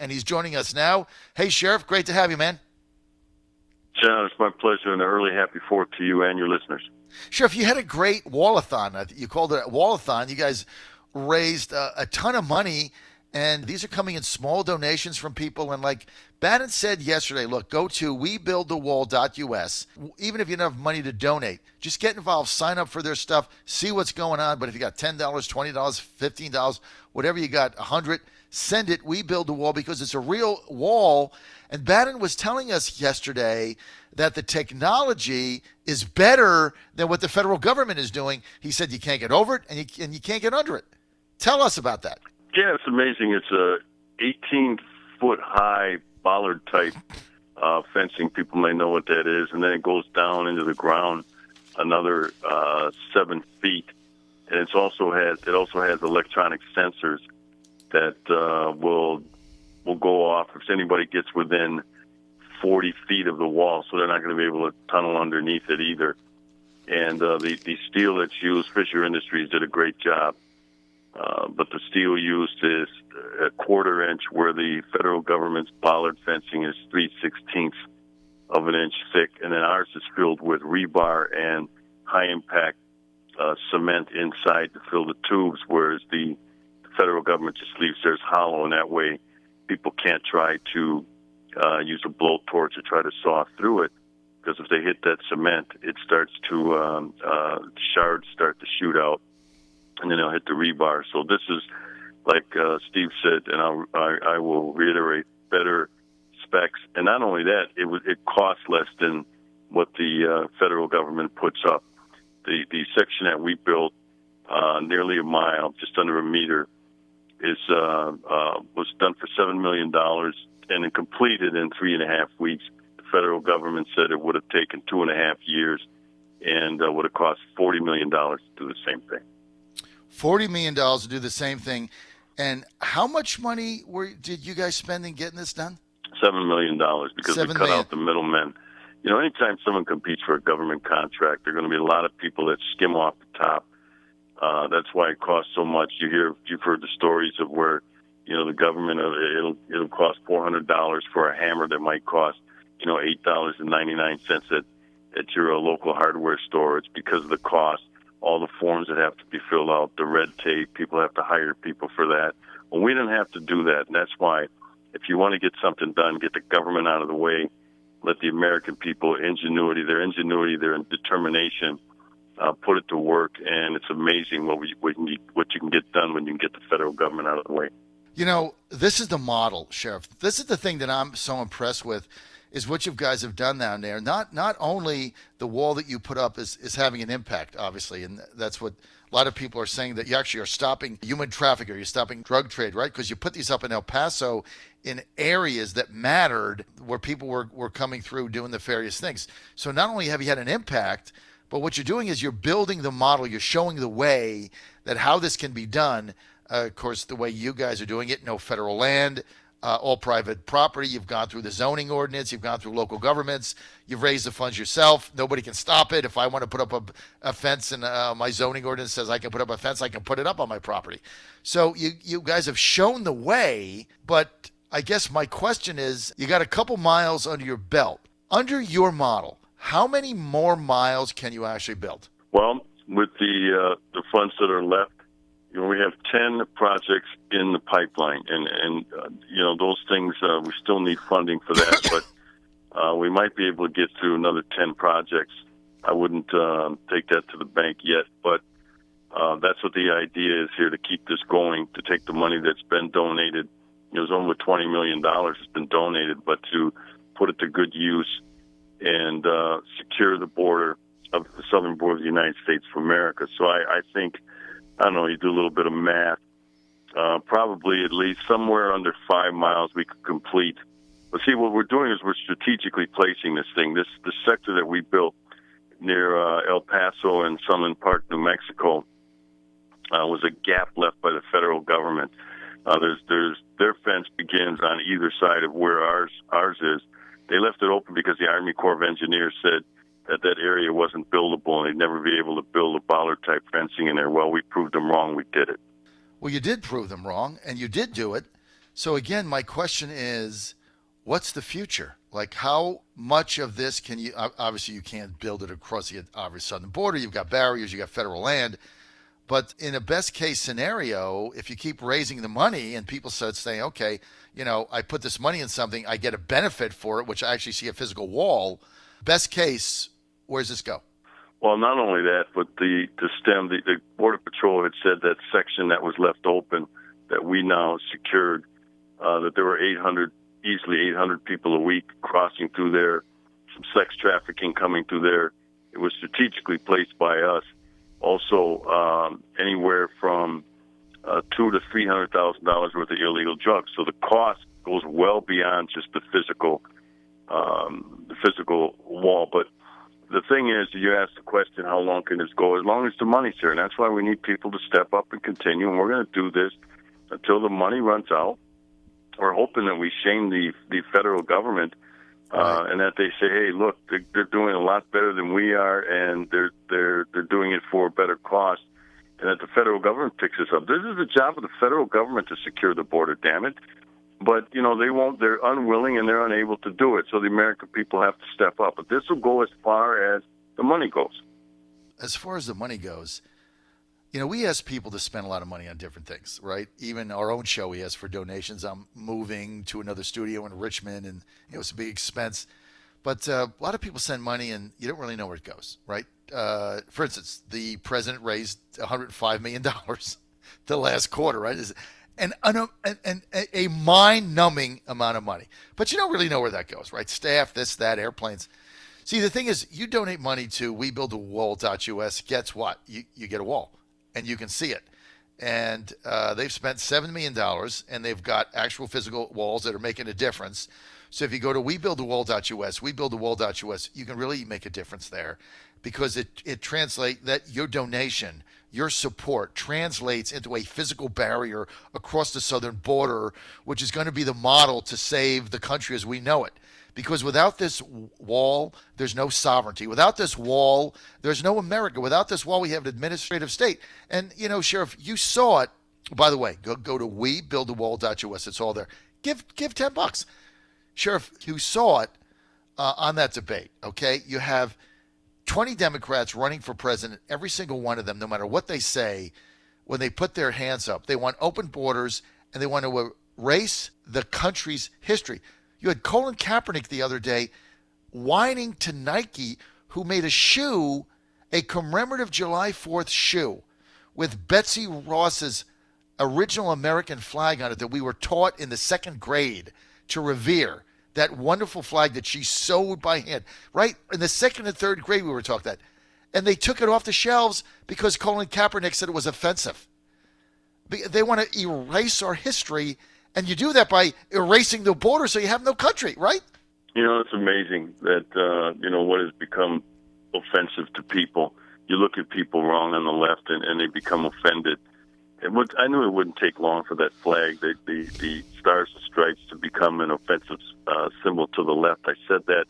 and he's joining us now. Hey, Sheriff, great to have you, man. John, it's my pleasure, and an early happy 4th to you and your listeners. Sheriff, you had a great wallathon. You called it a wallathon. You guys raised a ton of money, and these are coming in small donations from people. And like Bannon said yesterday, look, go to webuildthewall.us. Even if you don't have money to donate, just get involved, sign up for their stuff, see what's going on. But if you got $10, $20, $15, whatever you got, $100, send it. We build the wall because it's a real wall. And Bannon was telling us yesterday that the technology is better than what the federal government is doing. He said you can't get over it and you can't get under it. Tell us about that. Yeah, it's amazing. It's a 18-foot high bollard-type fencing. People may know what that is. And then it goes down into the ground another 7 feet. And it also has electronic sensors that will go off if anybody gets within 40 feet of the wall, so they're not going to be able to tunnel underneath it either. And the steel that's used, Fisher Industries did a great job. But the steel used is a 1/4 inch, where the federal government's bollard fencing is 3/16 of an inch thick, and then ours is filled with rebar and high-impact cement inside to fill the tubes, whereas the federal government just leaves theirs hollow, and that way people can't try to use a blowtorch to try to saw through it, because if they hit that cement, it starts to shards start to shoot out, and then they'll hit the rebar. So this is, like Steve said, and I will reiterate, better specs. And not only that, it costs less than what the federal government puts up. The section that we built, nearly a mile, just under a meter, was done for $7 million and it completed in 3.5 weeks. The federal government said it would have taken 2.5 years and would have cost $40 million to do the same thing. $40 million to do the same thing. And how much money did you guys spend in getting this done? $7 million, because we cut out the middlemen. You know, anytime someone competes for a government contract, there are going to be a lot of people that skim off the top. That's why it costs so much. You've heard the stories of where, you know, the government, it'll cost $400 for a hammer that might cost, you know, $8.99 at your local hardware store. It's because of the cost, all the forms that have to be filled out, the red tape, people have to hire people for that. Well, we didn't have to do that, and that's why if you want to get something done, get the government out of the way, let the American people, their ingenuity, their determination, put it to work, and it's amazing what you can get done when you can get the federal government out of the way. You know, this is the model, Sheriff. This is the thing that I'm so impressed with, is what you guys have done down there. Not only the wall that you put up is having an impact, obviously, and that's what a lot of people are saying, that you actually are stopping human trafficking, or you're stopping drug trade, right? Because you put these up in El Paso in areas that mattered, where people were coming through doing nefarious things. So not only have you had an impact, but what you're doing is you're building the model, you're showing the way that how this can be done. Of course, the way you guys are doing it, no federal land, all private property. You've gone through the zoning ordinance. You've gone through local governments. You've raised the funds yourself. Nobody can stop it. If I want to put up a fence and my zoning ordinance says I can put up a fence, I can put it up on my property. So you guys have shown the way, but I guess my question is, you got a couple miles under your belt. Under your model, how many more miles can you actually build? Well, with the funds that are left, you know, we have 10 projects in the pipeline, and you know, those things, we still need funding for that, but we might be able to get through another 10 projects. I wouldn't take that to the bank yet, but that's what the idea is here, to keep this going, to take the money that's been donated. There's over $20 million has been donated, but to put it to good use and secure the border of the southern border of the United States of America. So I think, I don't know, you do a little bit of math, probably at least somewhere under 5 miles we could complete. But see, what we're doing is we're strategically placing this thing. This sector that we built near El Paso and Sunland Park, New Mexico, was a gap left by the federal government. Their fence begins on either side of where ours is. They left it open because the Army Corps of Engineers said that area wasn't buildable and they'd never be able to build a bollard-type fencing in there. Well, we proved them wrong. We did it. Well, you did prove them wrong, and you did do it. So again, my question is, what's the future? Like, how much of this can you? Obviously, you can't build it across the obvious southern border. You've got barriers. You got federal land. But in a best case scenario, if you keep raising the money and people start saying, okay, I put this money in something, I get a benefit for it, which I actually see a physical wall. Best case, where's this go? Well, not only that, but the Border Patrol had said that section that was left open that we now secured, that there were easily 800 people a week crossing through there, some sex trafficking coming through there. It was strategically placed by us. Also, anywhere from $200,000 to $300,000 worth of illegal drugs. So the cost goes well beyond just the physical wall. But the thing is, you asked the question, how long can this go? As long as the money's here, and that's why we need people to step up and continue. And we're going to do this until the money runs out. We're hoping that we shame the federal government. And that they say, hey, look, they're doing a lot better than we are, and they're doing it for a better cost, and that the federal government picks us up. This is the job of the federal government to secure the border, damn it. But, they won't, they're unwilling and they're unable to do it, so the American people have to step up. But this will go as far as the money goes. As far as the money goes, we ask people to spend a lot of money on different things, right? Even our own show, we ask for donations. I'm moving to another studio in Richmond, and it's a big expense. But a lot of people send money, and you don't really know where it goes, right? For instance, the president raised $105 million the last quarter, right? And a mind-numbing amount of money. But you don't really know where that goes, right? Staff, this, that, airplanes. See, the thing is, you donate money to webuildawall.us, guess what? You get a wall. And you can see it. And they've spent $7 million, and they've got actual physical walls that are making a difference. So if you go to webuildawall.us, you can really make a difference there, because it translates that your donation, your support translates into a physical barrier across the southern border, which is going to be the model to save the country as we know it. Because without this wall, there's no sovereignty. Without this wall, there's no America. Without this wall, we have an administrative state. And, Sheriff, you saw it. By the way, go to webuildawall.us. It's all there. Give $10. Sheriff, you saw it on that debate, okay? You have 20 Democrats running for president. Every single one of them, no matter what they say, when they put their hands up, they want open borders, and they want to erase the country's history. You had Colin Kaepernick the other day whining to Nike, who made a shoe, a commemorative July 4th shoe, with Betsy Ross's original American flag on it that we were taught in the second grade to revere. That wonderful flag that she sewed by hand. Right? In the second and third grade, we were taught that. And they took it off the shelves because Colin Kaepernick said it was offensive. They want to erase our history. And you do that by erasing the border so you have no country, right? It's amazing that, what has become offensive to people. You look at people wrong on the left and they become offended. And I knew it wouldn't take long for that flag, the Stars and Stripes, to become an offensive symbol to the left. I said that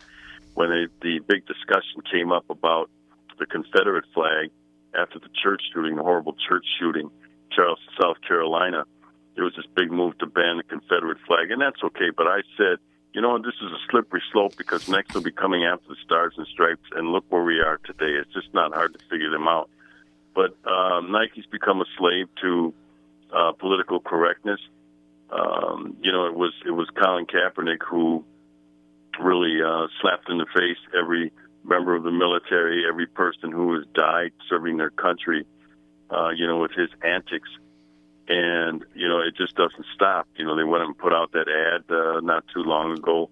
when the big discussion came up about the Confederate flag after the church shooting, the horrible church shooting in Charleston, South Carolina. There was this big move to ban the Confederate flag, and that's okay. But I said, this is a slippery slope, because next they'll be coming after the Stars and Stripes, and look where we are today. It's just not hard to figure them out. But Nike's become a slave to political correctness. It was Colin Kaepernick who really slapped in the face every member of the military, every person who has died serving their country, with his antics. And, it just doesn't stop. They went and put out that ad not too long ago.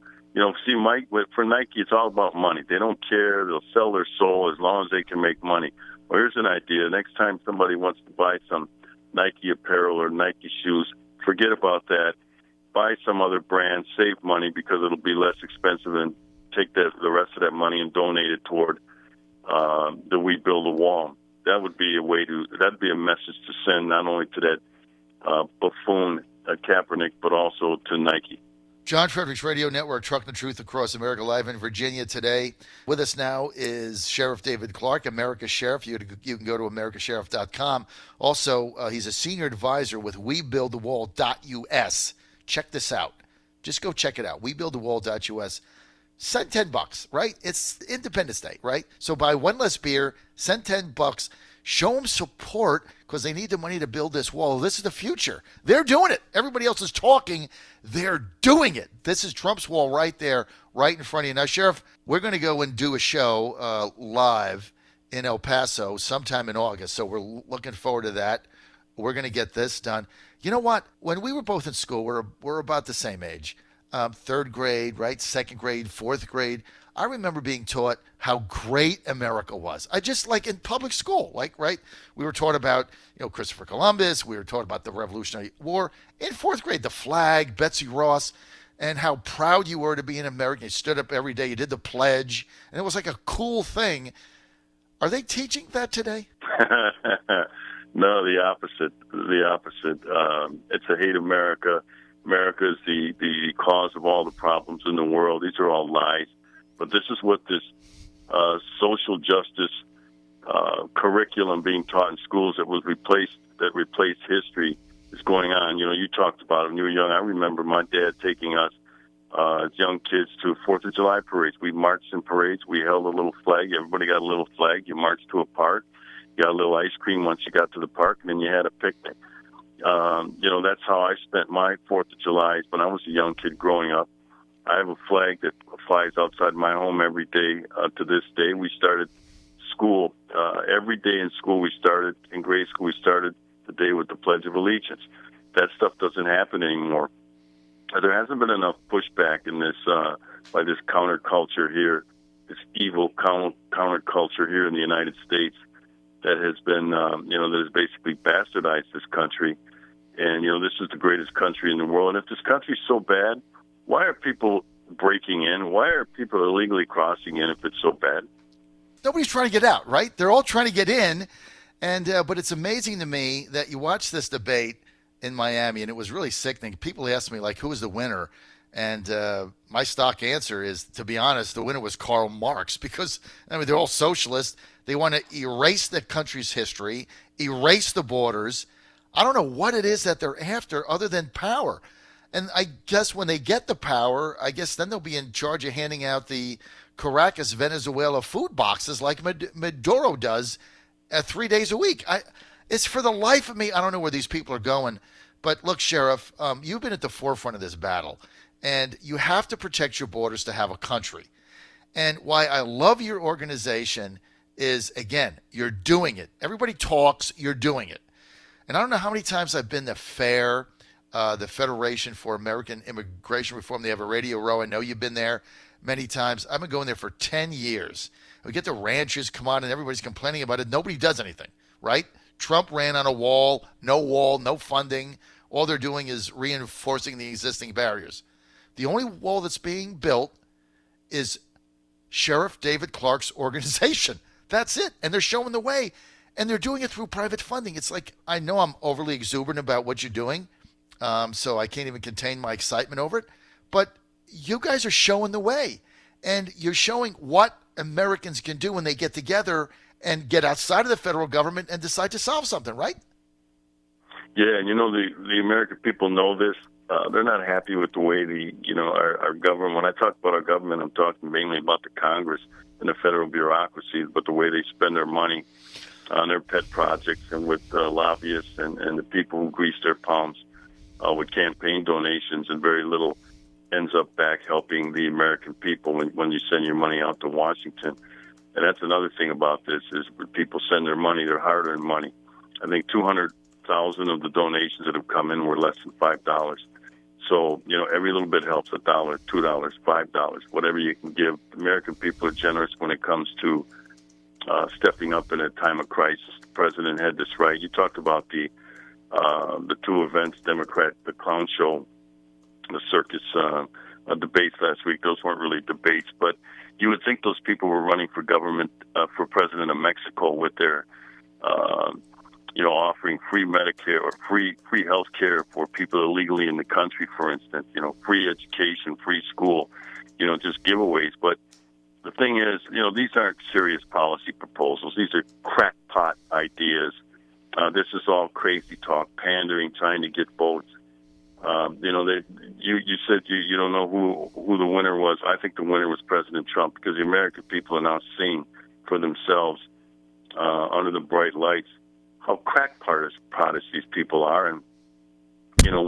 See, Mike, for Nike, it's all about money. They don't care. They'll sell their soul as long as they can make money. Well, here's an idea. Next time somebody wants to buy some Nike apparel or Nike shoes, forget about that. Buy some other brand, save money, because it'll be less expensive, and take the rest of that money and donate it toward the We Build a Wall. That would be that'd be a message to send not only to that buffoon Kaepernick, but also to Nike. John Fredericks Radio Network, trucking the truth across America, live in Virginia today. With us now is Sheriff David Clarke, America's Sheriff. You can go to americasheriff.com. Also, he's a senior advisor with webuildawall.us. check this out. Just go check it out. WeBuildAWall.us. Send $10, right? It's Independence Day, right? So buy one less beer, send $10, show them support because they need the money to build this wall. This is the future. They're doing it. Everybody else is talking. They're doing it. This is Trump's wall right there, right in front of you. Now, Sheriff, we're going to go and do a show live in El Paso sometime in August. So we're looking forward to that. We're going to get this done. You know what? When we were both in school, we're about the same age. Third grade, right? Second grade, fourth grade. I remember being taught how great America was. I just like in public school, like, right? We were taught about, Christopher Columbus. We were taught about the Revolutionary War. In fourth grade, the flag, Betsy Ross, and how proud you were to be an American. You stood up every day. You did the pledge, and it was like a cool thing. Are they teaching that today? No, the opposite. The opposite. It's a hate America. America is the cause of all the problems in the world. These are all lies. But this is what this social justice curriculum being taught in schools that replaced history is going on. You talked about it when you were young. I remember my dad taking us as young kids to 4th of July parades. We marched in parades. We held a little flag. Everybody got a little flag. You marched to a park. You got a little ice cream once you got to the park, and then you had a picnic. That's how I spent my 4th of July when I was a young kid growing up. I have a flag that flies outside my home every day to this day. We started school. Every day in school in grade school, we started the day with the Pledge of Allegiance. That stuff doesn't happen anymore. There hasn't been enough pushback in this by this counterculture here, this evil counterculture here in the United States that has been, that has basically bastardized this country. And, this is the greatest country in the world. And if this country's so bad, why are people breaking in? Why are people illegally crossing in if it's so bad? Nobody's trying to get out, right? They're all trying to get in. And but it's amazing to me that you watch this debate in Miami, and it was really sickening. People asked me, like, who was the winner? And my stock answer is, to be honest, the winner was Karl Marx because, they're all socialists. They want to erase the country's history, erase the borders. I don't know what it is that they're after other than power. And I guess when they get the power, I guess then they'll be in charge of handing out the Caracas, Venezuela food boxes like Maduro does 3 days a week. It's for the life of me, I don't know where these people are going. But look, Sheriff, you've been at the forefront of this battle, and you have to protect your borders to have a country. And why I love your organization is, again, you're doing it. Everybody talks, you're doing it. And I don't know how many times I've been to FAIR, the Federation for American Immigration Reform. They have a radio row. I know you've been there many times. I've been going there for 10 years. We get the ranchers come on and everybody's complaining about it. Nobody does anything, right? Trump ran on a wall, no funding. All they're doing is reinforcing the existing barriers. The only wall that's being built is Sheriff David Clarke's organization. That's it. And they're showing the way. And they're doing it through private funding. It's like, I know I'm overly exuberant about what you're doing, so I can't even contain my excitement over it. But you guys are showing the way. And you're showing what Americans can do when they get together and get outside of the federal government and decide to solve something, right? Yeah, and the American people know this. They're not happy with the way our government, when I talk about our government, I'm talking mainly about the Congress and the federal bureaucracy, but the way they spend their money on their pet projects and with lobbyists and the people who grease their palms with campaign donations, and very little ends up back helping the American people when you send your money out to Washington. And that's another thing about this is when people send their money, their hard-earned money. I think 200,000 of the donations that have come in were less than $5. So, every little bit helps. $1, $2, $5, whatever you can give. American people are generous when it comes to stepping up in a time of crisis. The president had this right. You talked about the two events, the clown show, the circus debates last week. Those weren't really debates, but you would think those people were running for government, for president of Mexico with their, offering free Medicare or free health care for people illegally in the country, for instance, free education, free school, just giveaways. But the thing is, these aren't serious policy proposals. These are crackpot ideas. This is all crazy talk, pandering, trying to get votes. You said you don't know who the winner was. I think the winner was President Trump, because the American people are now seeing for themselves under the bright lights how crack products these people are, and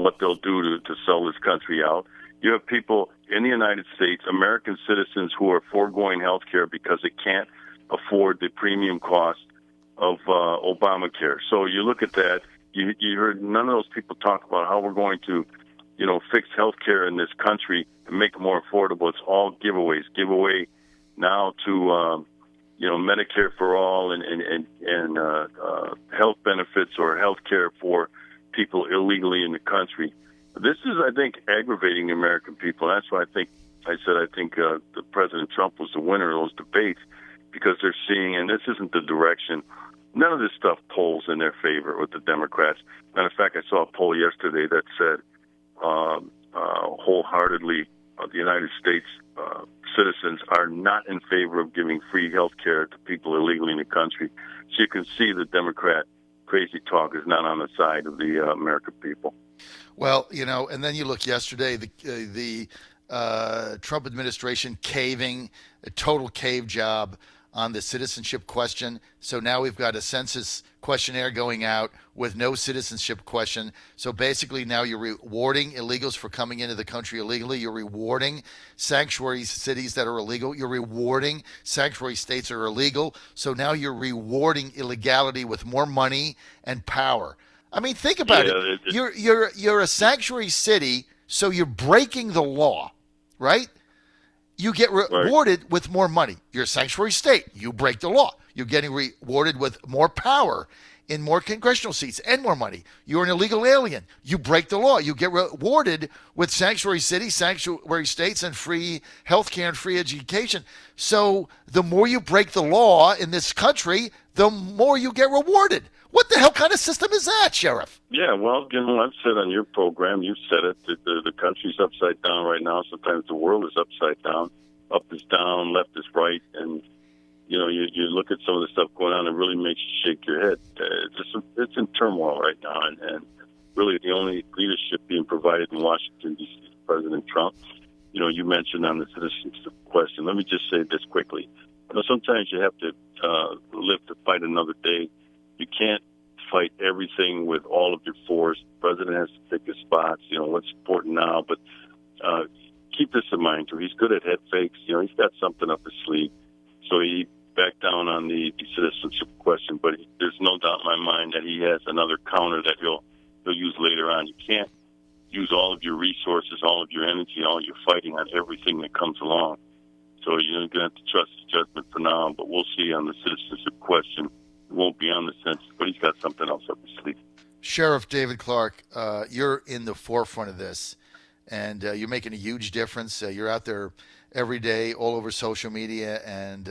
what they'll do to sell this country out. You have people in the United States, American citizens, who are foregoing health care because they can't afford the premium cost of Obamacare. So you look at that. You heard none of those people talk about how we're going to, fix health care in this country and make it more affordable. It's all giveaways. Give away now to, Medicare for all and health benefits or health care for people illegally in the country. This is, I think, aggravating the American people. That's why I think the President Trump was the winner of those debates, because they're seeing, and this isn't the direction. None of this stuff polls in their favor with the Democrats. Matter of fact, I saw a poll yesterday that said wholeheartedly the United States citizens are not in favor of giving free health care to people illegally in the country. So you can see the Democrat crazy talk is not on the side of the American people. Well, and then you look yesterday, the Trump administration caving, a total cave job on the citizenship question. So now we've got a census questionnaire going out with no citizenship question. So basically now you're rewarding illegals for coming into the country illegally. You're rewarding sanctuary cities that are illegal. You're rewarding sanctuary states that are illegal. So now you're rewarding illegality with more money and power. I mean, think about it. You're a sanctuary city, so you're breaking the law, right? You get rewarded with more money. You're a sanctuary state. You break the law. You're getting rewarded with more power in more congressional seats and more money. You're an illegal alien. You break the law. You get rewarded with sanctuary cities, sanctuary states, and free healthcare and free education. So the more you break the law in this country, the more you get rewarded. What the hell kind of system is that, Sheriff? Yeah, well, I've said on your program, you've said it, that the country's upside down right now. Sometimes the world is upside down. Up is down, left is right. And, you look at some of the stuff going on, it really makes you shake your head. It's in turmoil right now. And really the only leadership being provided in Washington, D.C. is President Trump. You mentioned on the citizenship question. Let me just say this quickly. Sometimes you have to live to fight another day. You can't fight everything with all of your force. The president has to pick his spots, what's important now. But keep this in mind, too. He's good at head fakes. He's got something up his sleeve. So he backed down on the citizenship question. But there's no doubt in my mind that he has another counter that he'll use later on. You can't use all of your resources, all of your energy, all your fighting on everything that comes along. So you're going to have to trust his judgment for now. But we'll see on the citizenship question. Won't be on the census, but he's got something else up his sleeve. Sheriff David Clarke, you're in the forefront of this, and you're making a huge difference. You're out there every day, all over social media, and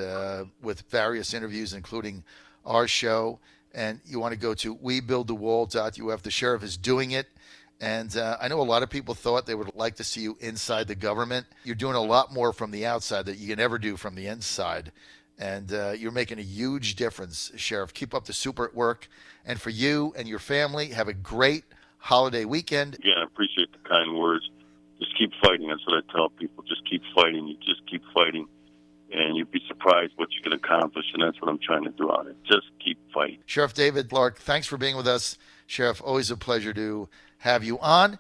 with various interviews, including our show. And you want to go to webuildthewall.uf. The sheriff is doing it. And I know a lot of people thought they would like to see you inside the government. You're doing a lot more from the outside that you can never do from the inside. And you're making a huge difference, Sheriff. Keep up the super work. And for you and your family, have a great holiday weekend. Again, I appreciate the kind words. Just keep fighting. That's what I tell people. Just keep fighting. You just keep fighting. And you'd be surprised what you can accomplish. And that's what I'm trying to do on it. Just keep fighting. Sheriff David Clarke, thanks for being with us. Sheriff, always a pleasure to have you on.